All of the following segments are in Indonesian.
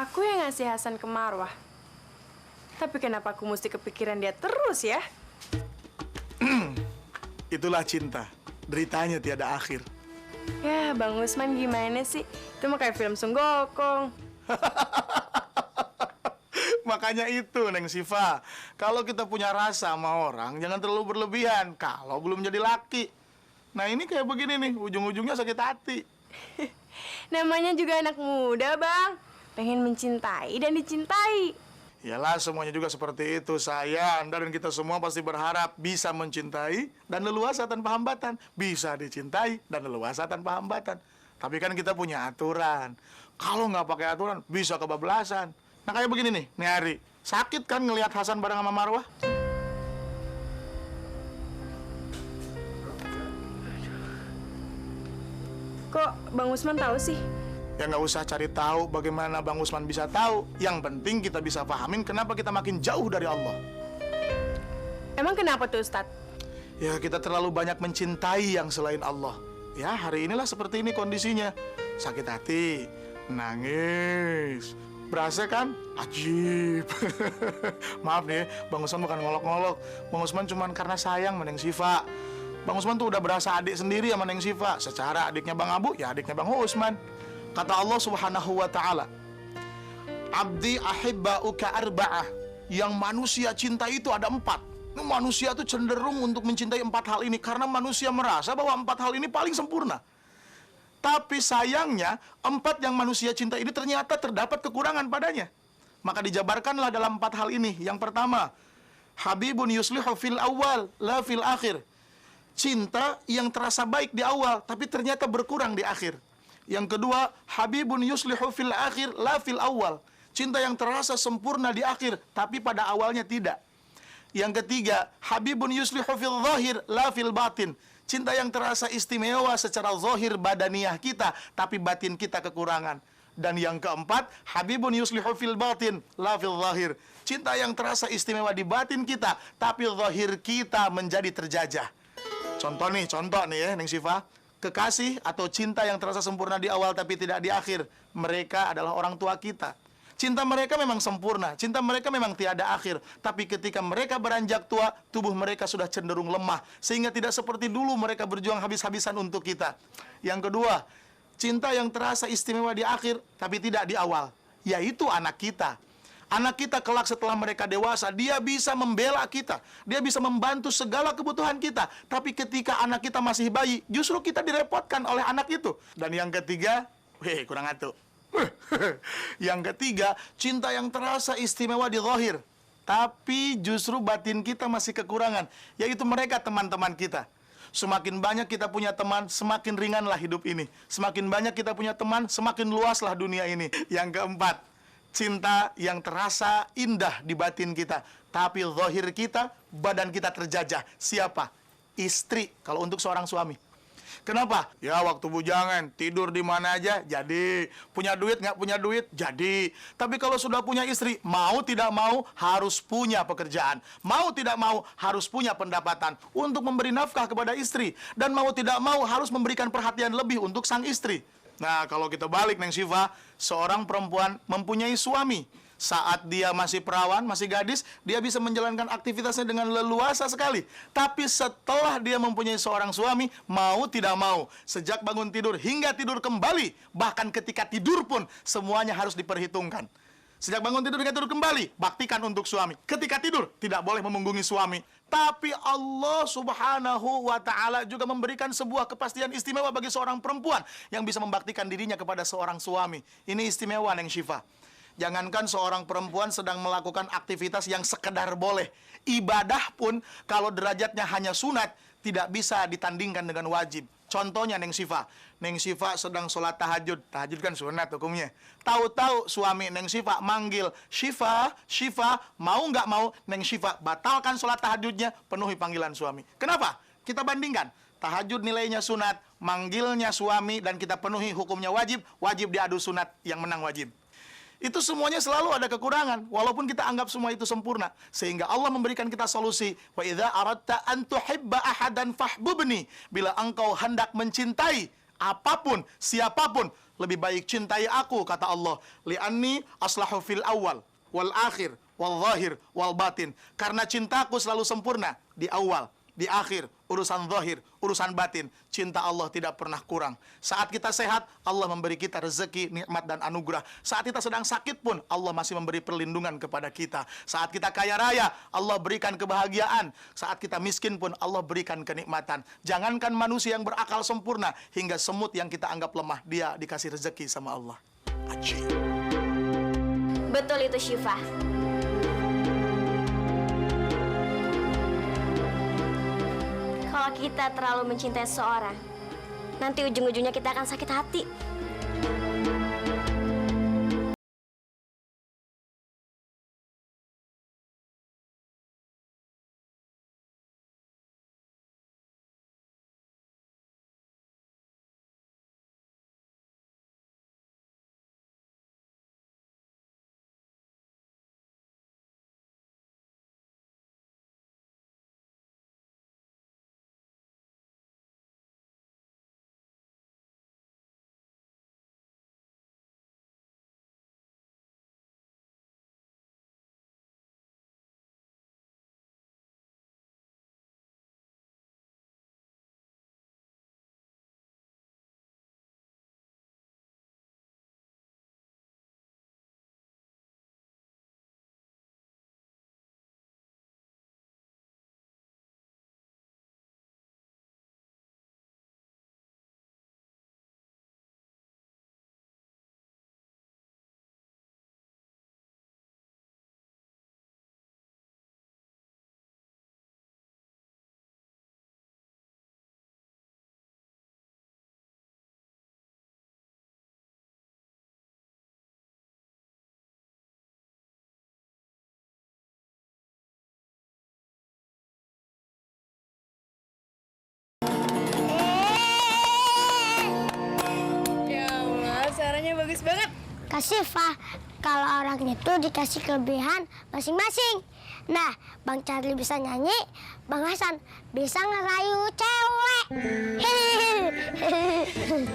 Aku yang ngasih Hasan ke Marwah. Tapi kenapa aku mesti kepikiran dia terus ya? Itulah cinta. Deritanya tiada akhir. Ya, Bang Usman gimana sih? Itu mah kayak film Sunggokong. Makanya itu, Neng Siva. Kalau kita punya rasa sama orang, jangan terlalu berlebihan. Kalau belum jadi laki. Nah ini kayak begini nih, ujung-ujungnya sakit hati. Namanya juga anak muda, Bang. Pengen mencintai dan dicintai. Yalah, semuanya juga seperti itu. Saya, Anda, dan kita semua pasti berharap bisa mencintai dan leluasa tanpa hambatan. Bisa dicintai dan leluasa tanpa hambatan. Tapi kan kita punya aturan. Kalau nggak pakai aturan, bisa kebablasan. Nah kayak begini nih, Ari. Sakit kan ngelihat Hasan bareng sama Marwah? Kok Bang Usman tahu sih? Ya nggak usah cari tahu bagaimana Bang Usman bisa tahu. Yang penting kita bisa pahamin kenapa kita makin jauh dari Allah. Emang kenapa tuh, Ustadz? Ya kita terlalu banyak mencintai yang selain Allah. Ya hari inilah seperti ini kondisinya. Sakit hati, nangis. Berasa kan? Ajib. Maaf nih, Bang Usman bukan ngolok-ngolok. Bang Usman cuman karena sayang sama Neng Siva. Bang Usman tuh udah berasa adik sendiri sama Neng Siva. Secara adiknya Bang Abu, ya adiknya Bang Usman. Kata Allah Subhanahu wa ta'ala, Abdi ahibba'uka arba'ah. Yang manusia cinta itu ada 4. Manusia itu cenderung untuk mencintai 4 hal ini karena manusia merasa bahwa 4 hal ini paling sempurna. Tapi sayangnya 4 yang manusia cinta ini ternyata terdapat kekurangan padanya. Maka dijabarkanlah dalam 4 hal ini. Yang pertama, Habibun yuslihu fil awal la fil akhir. Cinta yang terasa baik di awal tapi ternyata berkurang di akhir. Yang kedua, Habibun yuslihu fil akhir la fil awal. Cinta yang terasa sempurna di akhir tapi pada awalnya tidak. Yang ketiga, Habibun yuslihu fil zahir la fil batin. Cinta yang terasa istimewa secara zahir badaniah kita, tapi batin kita kekurangan. Dan yang keempat, Habibun yuslihu fil batin, la fil zahir. Cinta yang terasa istimewa di batin kita, tapi zahir kita menjadi terjajah. Contoh nih ya, Neng Siva. Kekasih atau cinta yang terasa sempurna di awal tapi tidak di akhir. Mereka adalah orang tua kita. Cinta mereka memang sempurna, cinta mereka memang tiada akhir. Tapi ketika mereka beranjak tua, tubuh mereka sudah cenderung lemah. Sehingga tidak seperti dulu mereka berjuang habis-habisan untuk kita. Yang kedua, cinta yang terasa istimewa di akhir, tapi tidak di awal. Yaitu anak kita. Anak kita kelak setelah mereka dewasa, dia bisa membela kita. Dia bisa membantu segala kebutuhan kita. Tapi ketika anak kita masih bayi, justru kita direpotkan oleh anak itu. Dan yang ketiga, kurang atuh. Yang ketiga, cinta yang terasa istimewa di zahir, tapi justru batin kita masih kekurangan, yaitu mereka teman-teman kita. Semakin banyak kita punya teman, semakin ringanlah hidup ini. Semakin banyak kita punya teman, semakin luaslah dunia ini. Yang keempat, cinta yang terasa indah di batin kita, tapi zahir kita, badan kita terjajah. Siapa? Istri, kalau untuk seorang suami. Kenapa? Ya waktu bujangan, tidur di mana aja, jadi. Punya duit, nggak punya duit, jadi. Tapi kalau sudah punya istri, mau tidak mau harus punya pekerjaan. Mau tidak mau harus punya pendapatan untuk memberi nafkah kepada istri. Dan mau tidak mau harus memberikan perhatian lebih untuk sang istri. Nah, kalau kita balik, Neng Siva, seorang perempuan mempunyai suami. Saat dia masih perawan, masih gadis, dia bisa menjalankan aktivitasnya dengan leluasa sekali. Tapi setelah dia mempunyai seorang suami, mau tidak mau, sejak bangun tidur hingga tidur kembali, bahkan ketika tidur pun, semuanya harus diperhitungkan. Sejak bangun tidur hingga tidur kembali, baktikan untuk suami. Ketika tidur, tidak boleh memunggungi suami. Tapi Allah Subhanahu wa ta'ala juga memberikan sebuah kepastian istimewa bagi seorang perempuan yang bisa membaktikan dirinya kepada seorang suami. Ini istimewa, Neng Syifa. Jangankan seorang perempuan sedang melakukan aktivitas yang sekedar boleh. Ibadah pun kalau derajatnya hanya sunat, tidak bisa ditandingkan dengan wajib. Contohnya Neng Syifa. Neng Syifa sedang sholat tahajud. Tahajud kan sunat hukumnya. Tahu-tahu suami Neng Syifa manggil, Syifa, Syifa, mau nggak mau, Neng Syifa batalkan sholat tahajudnya, penuhi panggilan suami. Kenapa? Kita bandingkan. Tahajud nilainya sunat, manggilnya suami, dan kita penuhi hukumnya wajib. Wajib diadu sunat, yang menang wajib. Itu semuanya selalu ada kekurangan, walaupun kita anggap semua itu sempurna. Sehingga Allah memberikan kita solusi. Wa idza aradta an tuhibba ahadan fahbubni. Bila engkau hendak mencintai Apapun, siapapun, lebih baik cintai aku, kata Allah. Li'anni aslahu fil awal, wal akhir, wal zahir, wal batin. Karena cintaku selalu sempurna di awal, di akhir, urusan zahir, urusan batin. Cinta Allah tidak pernah kurang. Saat kita sehat, Allah memberi kita rezeki, nikmat, dan anugerah. Saat kita sedang sakit pun, Allah masih memberi perlindungan kepada kita. Saat kita kaya raya, Allah berikan kebahagiaan. Saat kita miskin pun, Allah berikan kenikmatan. Jangankan manusia yang berakal sempurna, hingga semut yang kita anggap lemah, dia dikasih rezeki sama Allah. Ajib. Betul itu, Syifa. Kalau kita terlalu mencintai seseorang, nanti ujung-ujungnya kita akan sakit hati. Suaranya bagus banget. Kak Syifa, kalau orang itu dikasih kelebihan masing-masing. Nah, Bang Charlie bisa nyanyi, Bang Hasan bisa ngerayu cewek.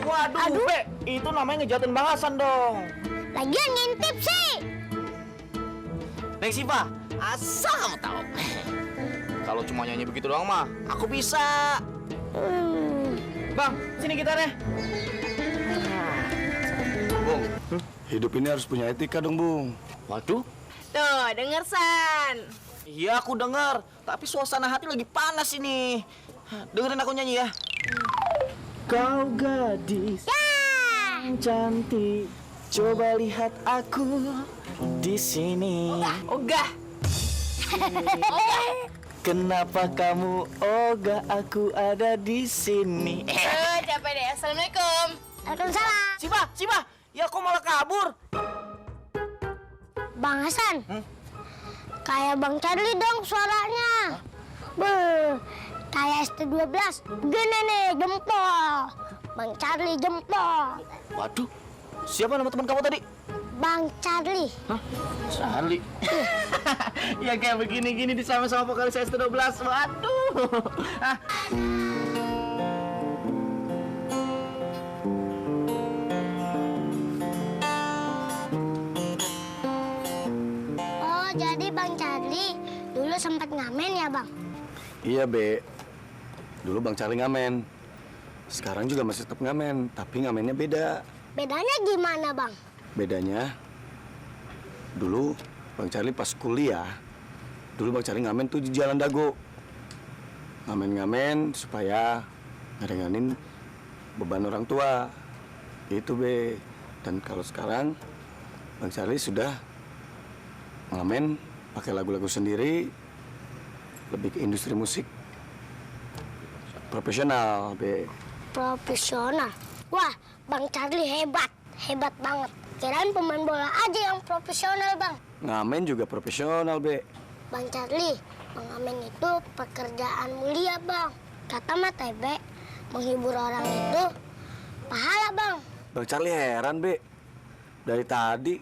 Waduh, Be, itu namanya ngejahatin Bang Hasan dong. Lagian ngintip sih. Neng Syifa, asal kamu tahu. Kalau cuma nyanyi begitu doang mah, aku bisa. Bang, sini gitarnya. Bung, Hidup ini harus punya etika dong, Bung. waduh. Tuh, denger, San. Iya, aku dengar. Tapi suasana hati lagi panas ini. Dengerin aku nyanyi ya. Kau gadis yang cantik, coba lihat aku di sini. Ogah. Kenapa kamu ogah aku ada di sini? Capek deh. Assalamualaikum. Waalaikumsalam. Syifa, ya kok malah kabur? Bang Hasan, kayak Bang Charlie dong suaranya. Beuh, kayak ST12. Gini nih, jempol. Bang Charlie jempol. Waduh, siapa nama teman kamu tadi? Bang Charlie. Hah? Charlie. Ya kayak begini-gini disama sama vokalis ST12. Waduh. Ah. Oh, jadi Bang Charlie dulu sempat ngamen ya, Bang? Iya, Be. Dulu Bang Charlie ngamen. Sekarang juga masih tetap ngamen, tapi ngamennya beda. Bedanya gimana, Bang? Bedanya, dulu Bang Charlie pas kuliah, dulu Bang Charlie ngamen tuh di Jalan Dago. Ngamen-ngamen supaya ngeringanin beban orang tua. Itu, Be. Dan kalau sekarang, Bang Charlie sudah ngamen pakai lagu-lagu sendiri, lebih ke industri musik profesional, Be. Profesional. Wah, Bang Charlie hebat. Hebat banget. Kirain pemain bola aja yang profesional, Bang. Ngamen juga profesional, Be. Bang Charlie, mengamen itu pekerjaan mulia, Bang. Kata Mak Tebe, menghibur orang itu pahala, Bang. Bang Charlie heran, Be. Dari tadi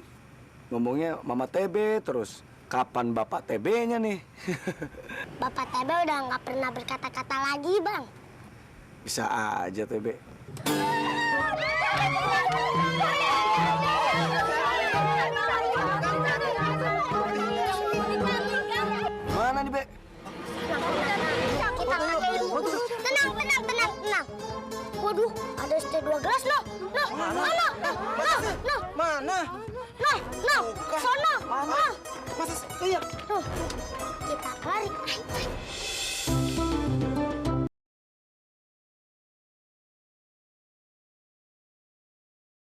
ngomongnya Mama TB terus. Kapan Bapak TB-nya nih? Bapak Tebe udah nggak pernah berkata-kata lagi, Bang. Bisa aja, TB. Mana nih, Be? Kita ngadain. Tenang. Waduh, ada es teh 2 gelas loh. Loh, mana? Loh. Mana? Sono. Mana? Masa iya? Tuh.